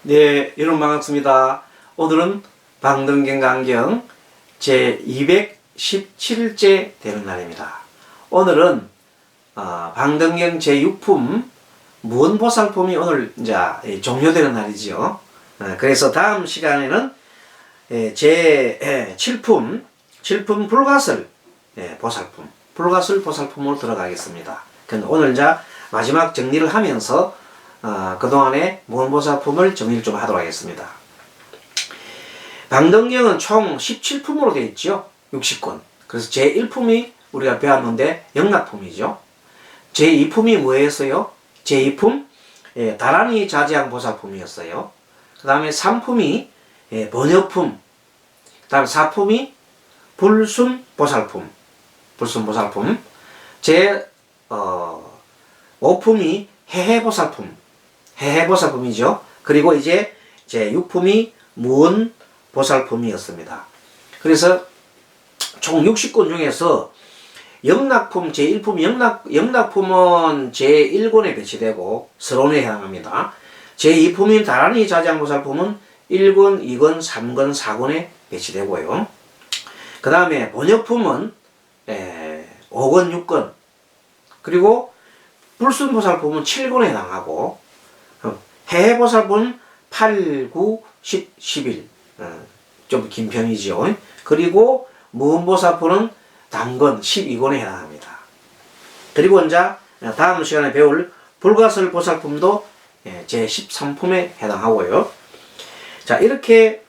네, 여러분 반갑습니다. 오늘은 방등경강경 제217일째 되는 날입니다. 오늘은 방등경 제6품 무언보살품이 오늘 이제 종료되는 날이죠. 그래서 다음 시간에는 제7품 불가설 보살품, 불가설 보살품으로 들어가겠습니다. 오늘 이제 마지막 정리를 하면서 그동안의 무언보살품을 정리를 좀 하도록 하겠습니다. 방등경은 총 17품으로 되어 있죠. 60권. 그래서 제1품이 우리가 배웠는데 영락품이죠. 제2품이 뭐였어요? 제2품 다란이 자지양 보살품이었어요. 그 다음에 3품이 번역품, 그 다음에 4품이 불순 보살품, 제 5품이 해해보살품, 해해보살품이죠. 그리고 이제 제 6품이 무언보살품이었습니다. 그래서 총 60권 중에서 영락품 제1품 영락품은 제1권에 배치되고 서론에 해당합니다. 제2품인 다란이 자지양보살품은 1권, 2권, 3권, 4권에 배치되고요. 그 다음에 번역품은 5권, 6권, 그리고 불순보살품은 7권에 해당하고 해해보살품은 8, 9, 10, 11 좀 긴 편이죠. 그리고 무언보살품은 단권 12권에 해당합니다. 그리고 이제 다음 시간에 배울 불가설 보살품도 제13품에 해당하고요. 자, 이렇게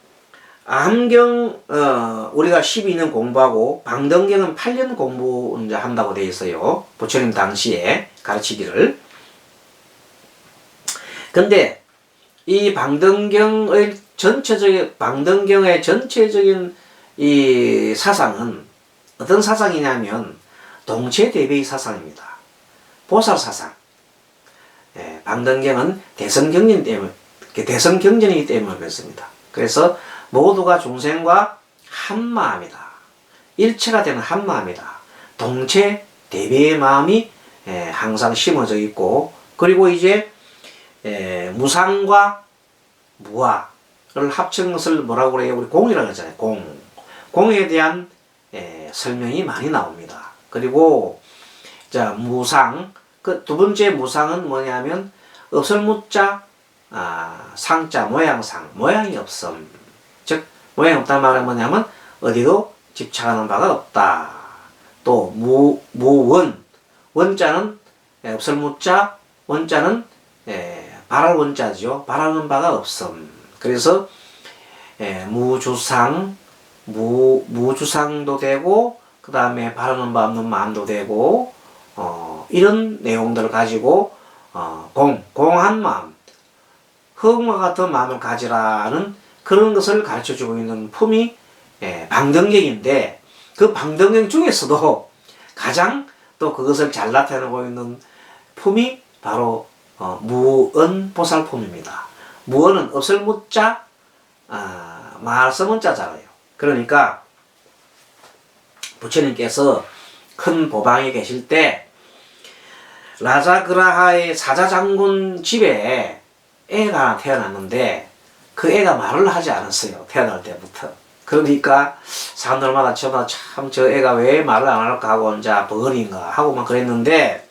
암경 우리가 12년 공부하고 방등경은 8년 공부 이제 한다고 되어 있어요. 부처님 당시에 가르치기를. 근데 이 방등경의 전체적인 이 사상은 어떤 사상이냐면 동체대비의 사상입니다. 보살 사상. 방등경은 대성경전이기 때문에 그렇습니다. 그래서 모두가 중생과 한마음이다. 일체가 되는 한마음이다. 동체대비의 마음이 항상 심어져 있고, 그리고 이제 무상과 무아를 합친 것을 뭐라고 그래요? 우리 공이라고 하잖아요. 공에 대한 설명이 많이 나옵니다. 그리고 자, 무상, 그 두 번째 무상은 뭐냐면 없을무자, 상자, 모양상, 모양이 없음. 즉 모양이 없다는 말은 뭐냐면 어디도 집착하는 바가 없다. 또 무원, 원자는 없을무자, 원자는 바랄 원자죠. 바라는 바가 없음. 그래서 무주상, 무주상도 되고, 그 다음에 바라는 바 없는 마음도 되고, 이런 내용들을 가지고 공한 마음, 흙과 같은 마음을 가지라는 그런 것을 가르쳐주고 있는 품이 방등경인데, 그 방등경 중에서도 가장 또 그것을 잘 나타내고 있는 품이 바로 무언보살품입니다. 무언은 없을 무자, 말씀은 자잖아요. 그러니까 부처님께서 큰 보방에 계실 때 라자그라하의 사자장군 집에 애가 태어났는데 그 애가 말을 하지 않았어요. 태어날 때부터. 그러니까 사람들마다 참 저 애가 왜 말을 안 할까 하고 이제 버거리인가 하고 막 그랬는데,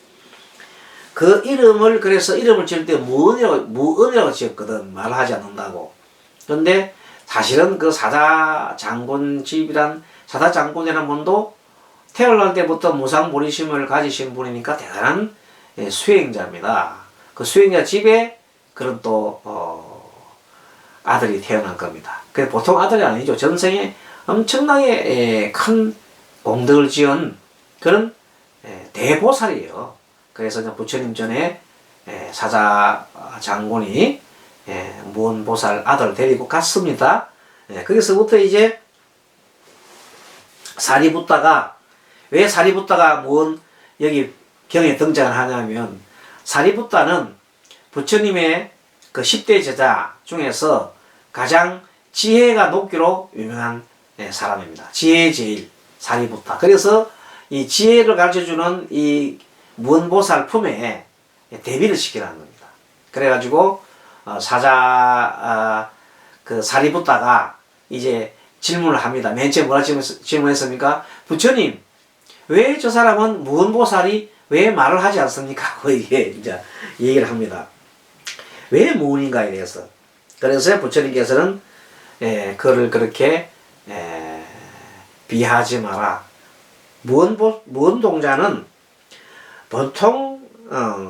그 그래서 이름을 지을 때 무언이라고 지었거든. 말을 하지 않는다고. 그런데 사실은 그 사자장군이라는 분도 태어날 때부터 무상보리심을 가지신 분이니까 대단한 수행자입니다. 그 수행자 집에 그런 또 아들이 태어난 겁니다. 그 보통 아들이 아니죠. 전생에 엄청나게 큰 공덕을 지은 그런 대보살이에요. 그래서 부처님 전에 사자 장군이 무언보살 아들 데리고 갔습니다. 거기서부터 이제 사리붓다가, 왜 사리붓다가 무언 여기 경에 등장을 하냐면, 사리붓다는 부처님의 그 10대 제자 중에서 가장 지혜가 높기로 유명한 사람입니다. 지혜 제일 사리붓다. 그래서 이 지혜를 가르쳐주는 이 무언보살 품에 대비를 시키라는 겁니다. 그래가지고 사자 그 사리붓다가 이제 질문을 합니다. 맨 처음 뭐라 질문했습니까? 부처님, 왜 저 사람은 무은보살이 왜 말을 하지 않습니까? 하고 이제 얘기를 합니다. 왜 무은인가에 대해서. 그래서 부처님께서는 그를 그렇게 비하하지 마라. 무은동자는 보통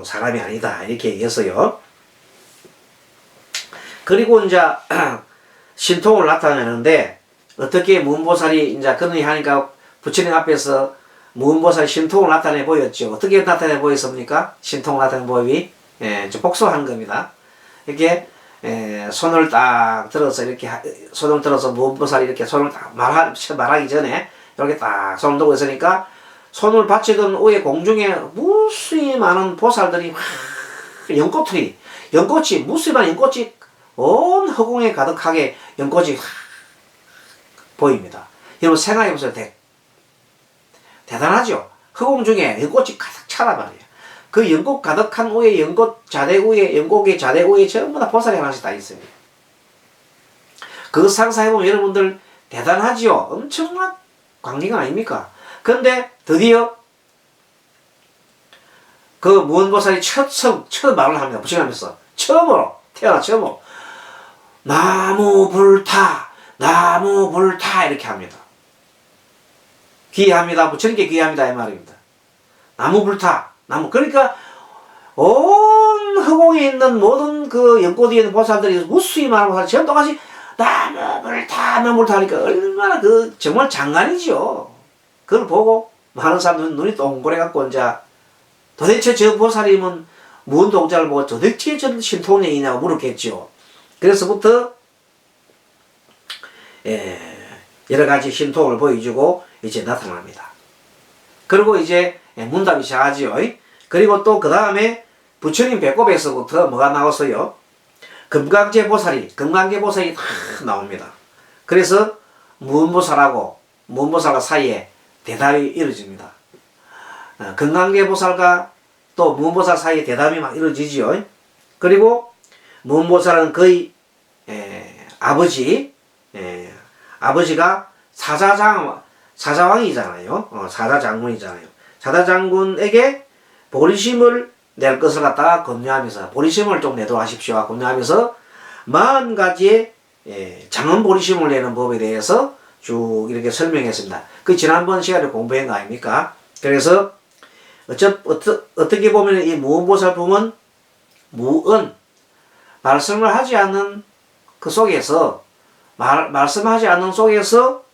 사람이 아니다. 이렇게 얘기했어요. 그리고 이제 신통을 나타내는데 어떻게 무은보살이 이제 그런 얘기 하니까 부처님 앞에서 무은보살이 신통을 나타내 보였죠. 어떻게 나타내 보였습니까? 신통을 나타내 보임이 복수하는 겁니다. 이렇게 손을 딱 들어서 이렇게 손을 들어서 무은보살이 이렇게 손을 딱 말하기 전에 이렇게 딱 손을 들고 있으니까 손을 받치던 위에 공중에 무수히 많은 보살들이 연꽃이 무수히 많은 연꽃이 온 허공에 가득하게 연꽃이 보입니다. 여러분 생각해보세요. 대단하죠? 허공 중에 연꽃이 가득 차단 말이에요. 그 연꽃 가득한 위에 연꽃 자대 위에 전부 다 보살이 하나씩 다 있습니다. 그거 상상해보면 여러분들 대단하지요? 엄청난 광경 아닙니까? 근데 드디어 그 무은보살이 첫 말을 합니다. 부처님께서 처음으로 나무 불타 이렇게 합니다. 귀합니다. 부처님께 귀합니다. 이 말입니다. 나무 불타. 그러니까 온 허공에 있는 모든 그 연꽃 위에 있는 보살들이 무수히 많은 보살이 전부 같이 나무 불타 하니까 얼마나 정말 장관이죠. 그걸 보고 많은 사람들은 눈이 동그래 갖고 이제 도대체 저 보살이면 무은동자를 보고 도대체 저 신통령이냐고 물었겠죠. 그래서부터 여러 가지 신통을 보여주고 이제 나타납니다. 그리고 이제 문답이 시작하지요. 그리고 또 그 다음에 부처님 배꼽에서부터 뭐가 나왔어요? 금강제 보살이 다 나옵니다. 그래서 무은보살과 사이에 대담이 이루어집니다. 금강제 보살과 또 무은보살 사이에 대담이 막 이루어지지요. 그리고 무은보살은 거의 아버지가 사자왕이잖아요. 사자장군이잖아요. 사자장군에게 보리심을 낼 것을 갖다가 권유하면서 보리심을 좀 내도록 하십시오. 권유하면서 40가지의 장엄 보리심을 내는 법에 대해서 쭉 이렇게 설명했습니다. 그 지난번 시간에 공부한 거 아닙니까? 그래서 어떻게 보면 이 무은보살품은 말씀을 하지 않는 그 속에서 말씀하지 않는 속에서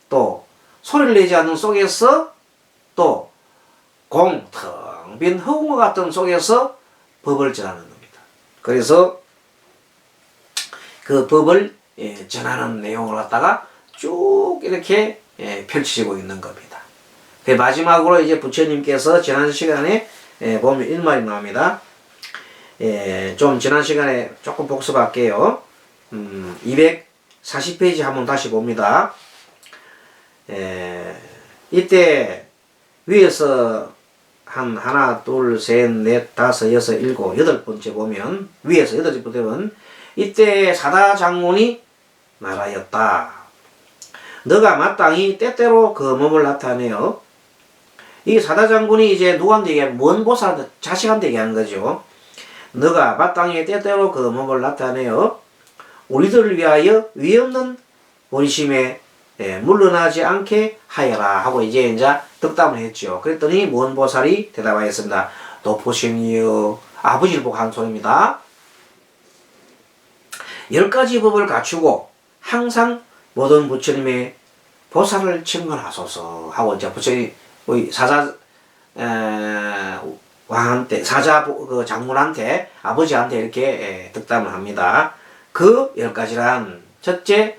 또 소리를 내지 않는 속에서 또 텅 빈 허공과 같은 속에서 법을 전하는 겁니다. 그래서 그 법을 전하는 내용을 갖다가 쭉 이렇게 펼치고 있는 겁니다. 그 마지막으로 이제 부처님께서 지난 시간에 보면 일말이 나옵니다. 좀 지난 시간에 조금 복습할게요. 240페이지 한번 다시 봅니다. 이때 위에서 하나, 둘, 셋, 넷, 다섯, 여섯, 일곱, 여덟 번째 보면 위에서 여덟 번째 보면 이때 사다장군이 말하였다. 너가 마땅히 때때로 그 몸을 나타내어. 이 사다장군이 이제 누구한테 얘기하면 무은보살 자식한테 얘기하는 거죠. 너가 마땅히 때때로 그 몸을 나타내어 우리들을 위하여 위없는 본심에 물러나지 않게 하여라 하고 이제 덕담을 했죠. 그랬더니 무은보살이 대답하였습니다. 도포심이여. 아버지를 보고 하는 소리입니다. 10가지 법을 갖추고 항상 모든 부처님의 보살을 증언하소서 하고 이제 부처님 사자 왕한테 그 장군한테 아버지한테 이렇게 덕담을 합니다. 그 10가지란 첫째,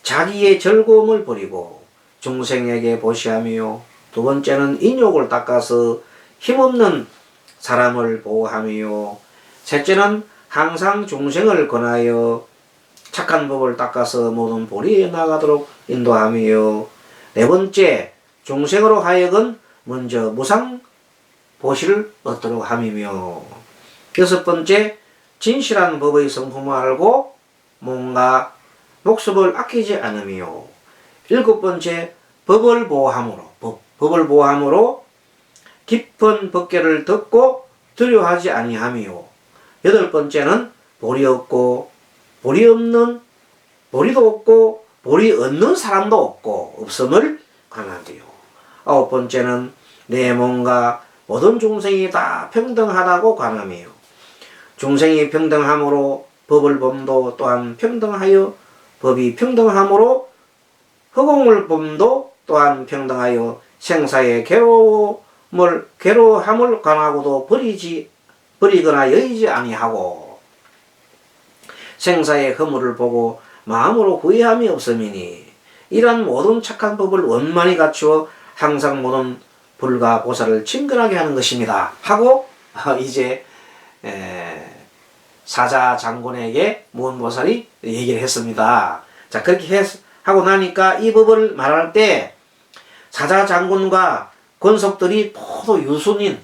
자기의 즐거움을 버리고 중생에게 보시하며, 두 번째는 인욕을 닦아서 힘없는 사람을 보호하며, 셋째는 항상 중생을 권하여 착한 법을 닦아서 모든 보리에 나가도록 인도하며, 네 번째 중생으로 하여금 먼저 무상 보시를 얻도록 함이며, 여섯 번째 진실한 법의 성품을 알고 뭔가 목숨을 아끼지 않으며, 7번째 법을 보호함으로, 법을 보호함으로 깊은 법계를 듣고 두려워하지 아니하며, 8번째는 볼이 없고 볼이도 없고 볼이 없는 사람도 없음을 관하되요. 9번째는 내 몸과 모든 중생이 다 평등하다고 관하며, 중생이 평등함으로 법을 범도 또한 평등하여, 법이 평등함으로 허공을 범도 또한 평등하여 생사의 괴로움을 관하고도 버리거나 여의지 아니하고, 생사의 허물을 보고 마음으로 후회함이 없음이니, 이러한 모든 착한 법을 원만히 갖추어 항상 모든 불과 보살을 친근하게 하는 것입니다 하고 이제 사자 장군에게 무언보살이 얘기를 했습니다. 자, 그렇게 하고 나니까 이 법을 말할 때 사자 장군과 권속들이 모두 유순인,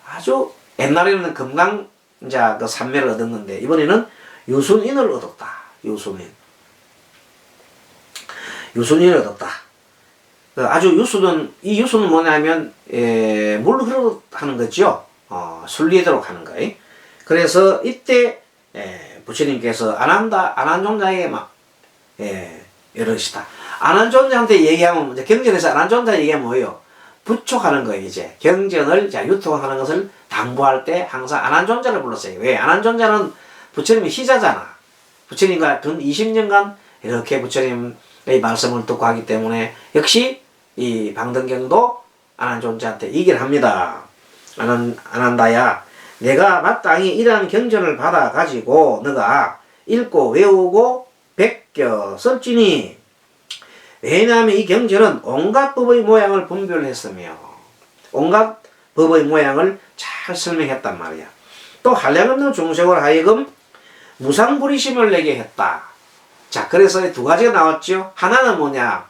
아주 옛날에는 금강자 그 산매를 얻었는데 이번에는 유순인을 얻었다. 유순인을 얻었다. 아주 이 유순은 뭐냐면 물 흐르듯 하는 거죠. 순리되도록 하는 거예요. 그래서 이때 부처님께서 안한존자에게 이러시다. 안한존자한테 얘기하면, 이제 경전에서 안한존자 얘기하면 뭐예요? 부촉하는 거예요. 이제 경전을 유통하는 것을 당부할 때 항상 안한존자를 불렀어요. 왜? 안한존자는 부처님이 희자잖아. 부처님과 근 20년간 이렇게 부처님의 말씀을 듣고 하기 때문에 역시 이 방등경도 안한존자한테 얘기를 합니다. 안한다야, 내가 마땅히 이러한 경전을 받아 가지고 너가 읽고 외우고 베껴 쓸지니, 왜냐하면 이 경전은 온갖 법의 모양을 분별했으며 온갖 법의 모양을 잘 설명했단 말이야. 또 한량없는 중생을 하여금 무상부리심을 내게 했다. 자, 그래서 두 가지가 나왔죠. 하나는 뭐냐,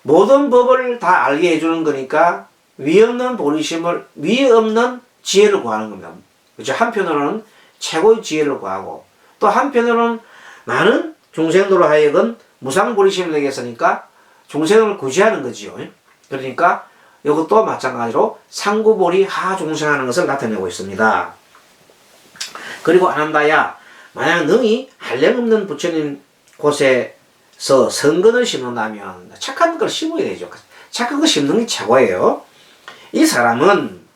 모든 법을 다 알게 해주는 거니까 위 없는 지혜를 구하는 겁니다. 그렇죠? 한편으로는 최고의 지혜를 구하고, 또 한편으로는 많은 중생들로 하여금 무상부리심을 내게 했으니까 중생을 구제하는 거지요. 그러니까 이것도 마찬가지로 상구보리 하중생하는 것을 나타내고 있습니다. 그리고 안한다야, 만약 너희 한량없는 부처님 곳에서 선근을 심는다면 착한 걸 심어야 되죠. 착한 걸 심는 게 최고예요. 이 사람은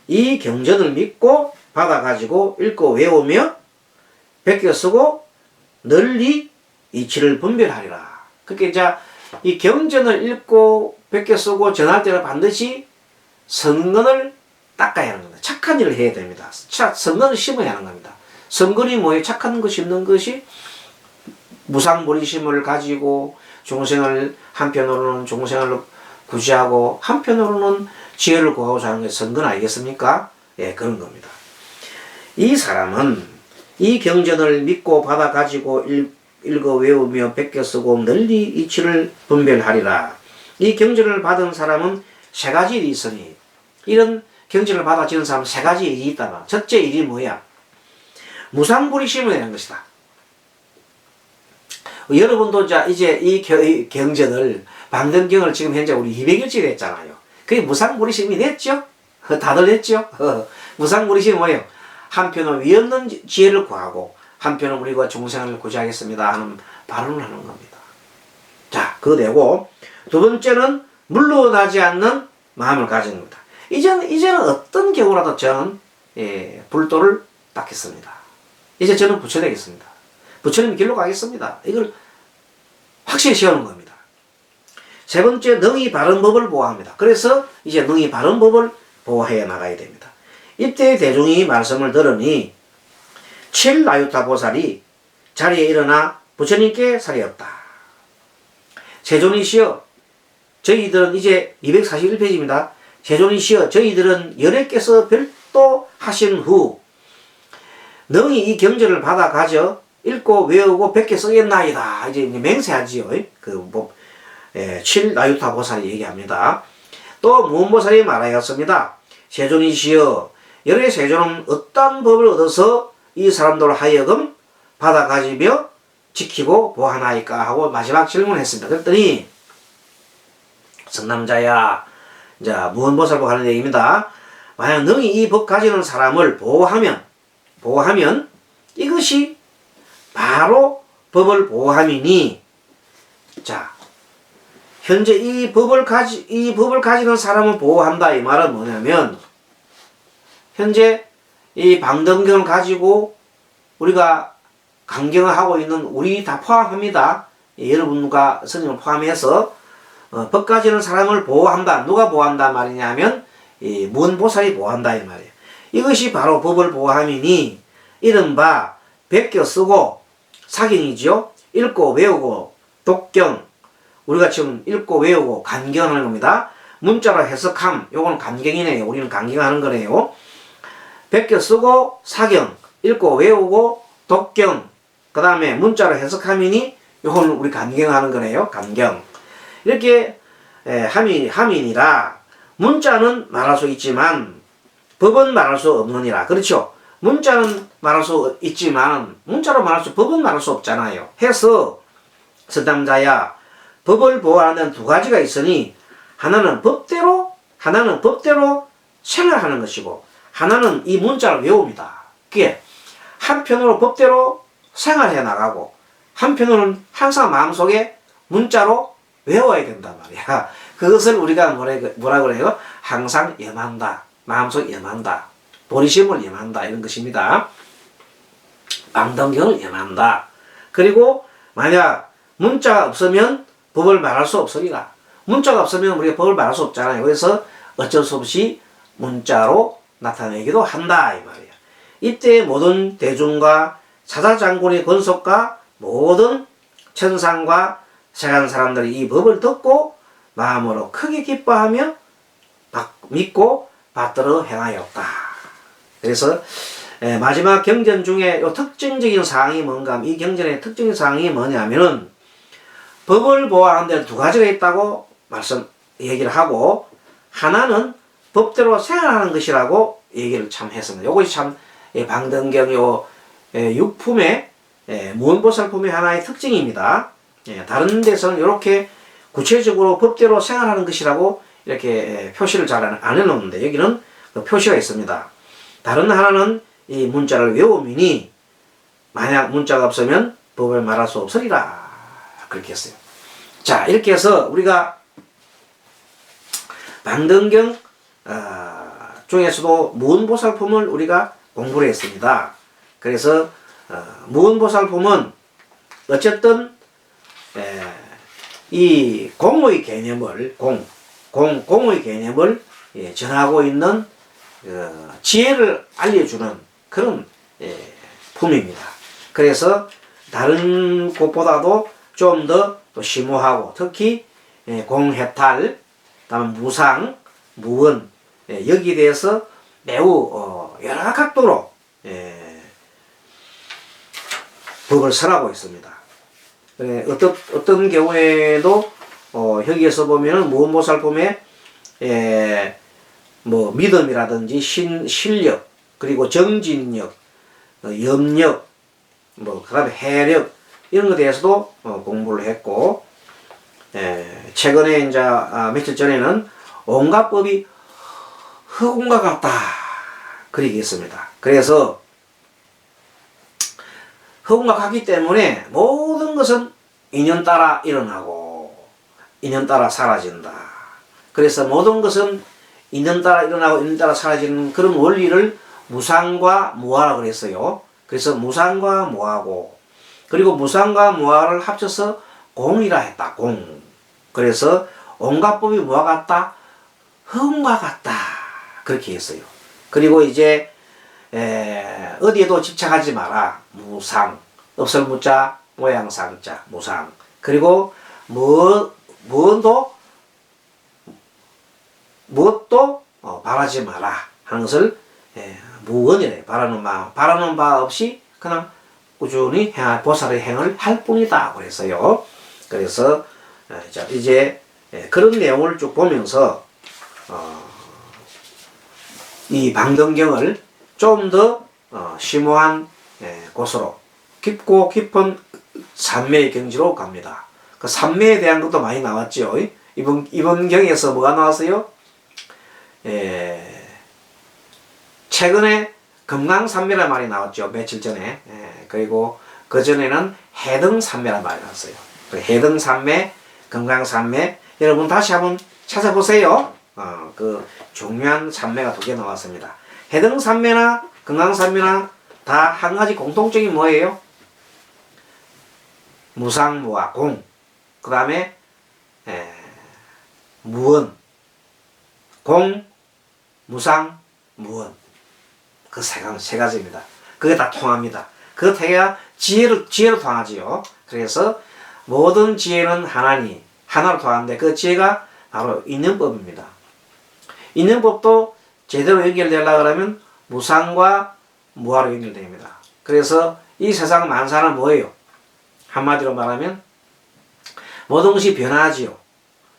이 경전을 믿고 받아가지고 읽고 외우며 베껴 쓰고 널리 이치를 분별하리라. 그렇게 이제 이 경전을 읽고 베껴 쓰고 전할 때는 반드시 선근을 닦아야 하는 겁니다. 착한 일을 해야 됩니다. 선근을 심어야 하는 겁니다. 선근이 뭐예요? 착한 거 심는 것이 무상보리심을 가지고 한편으로는 중생을 구제하고 한편으로는 지혜를 구하고자 하는 게 선근 아니겠습니까? 예, 그런 겁니다. 이 사람은 이 경전을 믿고 받아 가지고 읽어 외우며 베껴 쓰고 널리 이치를 분별하리라. 이 경전을 받은 사람은 세 가지 일이 있으니, 이런 경전을 받아지는 사람은 세 가지 일이 있다. 첫째 일이 뭐야? 무상부리심을 내는 것이다. 여러분도 이제 이 경전을, 방등경을 지금 현재 우리 200일째 했잖아요. 그게 무상부리심이 냈죠? 다들 냈죠? 무상부리심이 뭐예요? 한편은 위 없는 지혜를 구하고 한편은 우리가 중생을 구제하겠습니다 하는 발언을 하는 겁니다. 자, 그거 되고, 두 번째는 물러나지 않는 마음을 가지는 겁니다. 이제는 어떤 경우라도 저는 불도를 닦겠습니다. 이제 저는 부처 되겠습니다. 부처님 길로 가겠습니다. 이걸 확실히 세우는 겁니다. 세 번째, 능히 바른 법을 보호합니다. 그래서 이제 능히 바른 법을 보호해 나가야 됩니다. 이때 대중이 말씀을 들으니 칠나유타 보살이 자리에 일어나 부처님께 살이었다. 세존이시여, 저희들은 이제 241페이지입니다. 세존이시여, 저희들은 열애께서 별도 하신 후 능히 이 경전을 받아 가져 읽고 외우고 베껴 쓰겠나이다. 이제 맹세하지요. 칠나유타 보살이 얘기합니다. 또 무언보살이 말하였습니다. 세존이시여, 열의 세조는 어떤 법을 얻어서 이 사람들을 하여금 받아 가지며 지키고 보호하나이까 하고 마지막 질문을 했습니다. 그랬더니 성남자야, 자, 무언보살보 하는 얘기입니다. 만약 능히 이 법 가지는 사람을 보호하면 이것이 바로 법을 보호함이니, 자, 현재 이 법을 가지는 사람을 보호한다 이 말은 뭐냐면, 현재 이 방등경을 가지고 우리가 강경을 하고 있는 우리 다 포함합니다. 여러분과 스님을 포함해서 법 가지는 사람을 보호한다. 누가 보호한다 말이냐 하면 이 무언보살이 보호한다 이 말이에요. 이것이 바로 법을 보호함이니 이른바 베껴 쓰고 사경이죠. 읽고 외우고 독경, 우리가 지금 읽고 외우고 간경하는 겁니다. 문자로 해석함, 요거는 간경이네요. 우리는 간경하는 거네요. 베껴 쓰고 사경, 읽고 외우고 독경, 그 다음에 문자로 해석함이니 요거는 우리 간경하는 거네요. 간경. 이렇게 함이니라. 문자는 말할 수 있지만 법은 말할 수 없느니라. 그렇죠? 문자는 말할 수 있지만 문자로 말할 수, 법은 말할 수 없잖아요. 해서 서담자야, 법을 보호하는 두 가지가 있으니 하나는 법대로 생활하는 것이고 하나는 이 문자를 외웁니다. 그게 한편으로 법대로 생활해 나가고 한편으로는 항상 마음속에 문자로 외워야 된단 말이야. 그것을 우리가 뭐라 그래요? 항상 염한다. 마음속 염한다. 보리심을 염한다. 이런 것입니다. 방등경을 염한다. 그리고 만약 문자가 없으면 법을 말할 수 없으리라. 문자가 없으면 우리가 법을 말할 수 없잖아요. 그래서 어쩔 수 없이 문자로 나타내기도 한다 이 말이야. 이때 모든 대중과 사자장군의 권속과 모든 천상과 세간 사람들이 이 법을 듣고 마음으로 크게 기뻐하며 믿고 받들어 행하였다. 그래서 마지막 경전 중에 요 특징적인 사항이 뭔가, 이 경전의 특징적인 사항이 뭐냐면은 법을 보호하는 데 두 가지가 있다고 얘기를 하고 하나는 법대로 생활하는 것이라고 얘기를 참 했습니다. 요것이 참 방등경 요 육품의 무언보살품의 하나의 특징입니다. 다른 데서는 이렇게 구체적으로 법대로 생활하는 것이라고 이렇게 표시를 잘 안 해놓는데 여기는 그 표시가 있습니다. 다른 하나는 이 문자를 외우미니 만약 문자가 없으면 법을 말할 수 없으리라. 그렇게 했어요. 자, 이렇게 해서 우리가 방등경 중에서도 무언보살품을 우리가 공부를 했습니다. 그래서 무언보살품은 어쨌든 이 공의 개념을 공의 개념을 전하고 있는 지혜를 알려주는 그런 품입니다. 그래서 다른 곳보다도 좀 더 또 심오하고 특히 공해탈, 다음에 무상, 무언 여기에 대해서 매우 여러 각도로 법을 설하고 있습니다. 어떤 경우에도 여기에서 보면은 무언보살품의 뭐 믿음이라든지 실력, 그리고 정진력, 염력, 뭐 그다음에 해력 이런 것에 대해서도 공부를 했고, 최근에 이제 며칠 전에는 온갖 법이 흑운과 같다 그렇게 했습니다. 그래서 흑운과 같기 때문에 모든 것은 인연 따라 일어나고 인연 따라 사라진다. 그래서 모든 것은 인연 따라 일어나고 인연 따라 사라지는 그런 원리를 무상과 무아라고 그랬어요. 그래서 무상과 무아고, 그리고 무상과 무아를 합쳐서 공이라 했다. 공. 그래서 온갖 법이 뭐와 같다? 흑운과 같다. 그렇게 했어요. 그리고 이제 어디에도 집착하지 마라. 무상. 없을 무자, 모양상자, 무상. 그리고 무엇도 바라지 마라 하는 것을 무언이래. 바라는 바 없이 그냥 꾸준히 보살의 행을 할 뿐이다 그랬어요. 그래서 이제 그런 내용을 쭉 보면서 이 방등경을 좀 더 심오한 곳으로 깊고 깊은 삼매의 경지로 갑니다. 그 삼매에 대한 것도 많이 나왔죠. 이번 경에서 뭐가 나왔어요? 최근에 금강산매란 말이 나왔죠. 며칠 전에. 그리고 그 전에는 해등산매란 말이 나왔어요. 해등산매, 금강산매, 여러분 다시 한번 찾아보세요. 그 중요한 산매가 두 개 나왔습니다. 해등산매나 금강산매나 다 한 가지 공통점이 뭐예요? 무상무화, 공. 그 다음에 무언. 공, 무상, 무언. 그 세 가지입니다. 그게 다 통합니다. 그거 되게 지혜로 통하지요. 그래서 모든 지혜는 하나로 통하는데 그 지혜가 바로 인연법입니다. 인연법도 제대로 연결되려고 하면 무상과 무화로 연결됩니다. 그래서 이 세상 만사는 뭐예요? 한마디로 말하면 모든 것이 변하지요.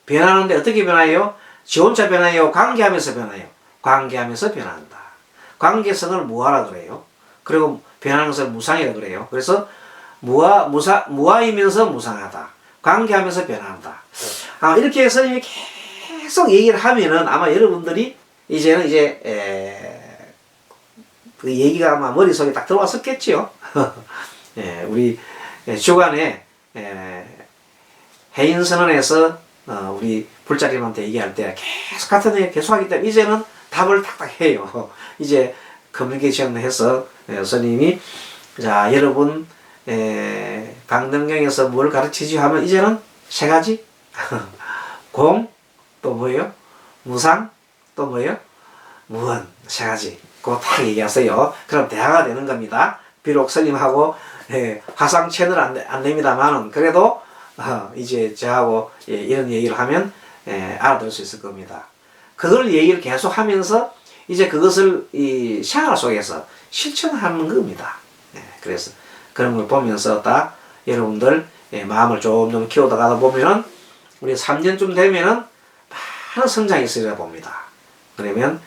변하는데 어떻게 변해요? 지 혼자 변해요? 관계하면서 변해요? 관계하면서 변한다. 관계성을 무화라 그래요. 그리고 변하는 것을 무상이라 그래요. 그래서 무화이면서 무상하다. 관계하면서 변한다. 이렇게 해서 계속 얘기를 하면은 아마 여러분들이 이제는 그 얘기가 아마 머릿속에 딱 들어왔었겠지요. 우리 주간에 해인선언에서 우리 불자님한테 얘기할 때 계속 같은 얘기 계속 하기 때문에 이제는 답을 탁탁 해요. 이제 커뮤니케이션을 해서 스님이 자 여러분 방등경에서 뭘 가르치지 하면 이제는 세 가지 공 또 뭐예요? 무상 또 뭐예요? 무언 세 가지 그거 딱 얘기하세요. 그럼 대화가 되는 겁니다. 비록 스님하고 화상 채널 안 됩니다만은 그래도 이제 저하고 이런 얘기를 하면 알아들을 수 있을 겁니다. 그걸 얘기를 계속 하면서 이제 그것을 이 생활 속에서 실천하는 겁니다. 그래서 그런 걸 보면서 딱 여러분들 마음을 좀 키우다가 보면은 우리 3년쯤 되면은 많은 성장이 있으리라 봅니다. 그러면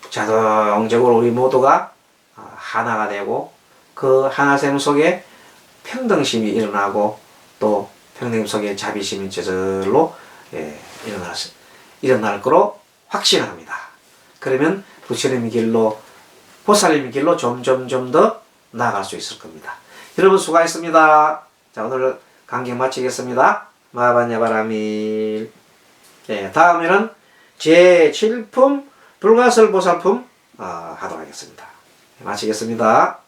자동적으로 우리 모두가 하나가 되고 그 하나됨 속에 평등심이 일어나고 또 평등 속에 자비심이 저절로 일어날 거로 확신합니다. 그러면 부처님의 길로 보살님의 길로 점점 더 나아갈 수 있을 겁니다. 여러분 수고하셨습니다. 자 오늘 강경 마치겠습니다. 마반야바라밀. 다음에는 제7품 불가설 보살품 하도록 하겠습니다. 마치겠습니다.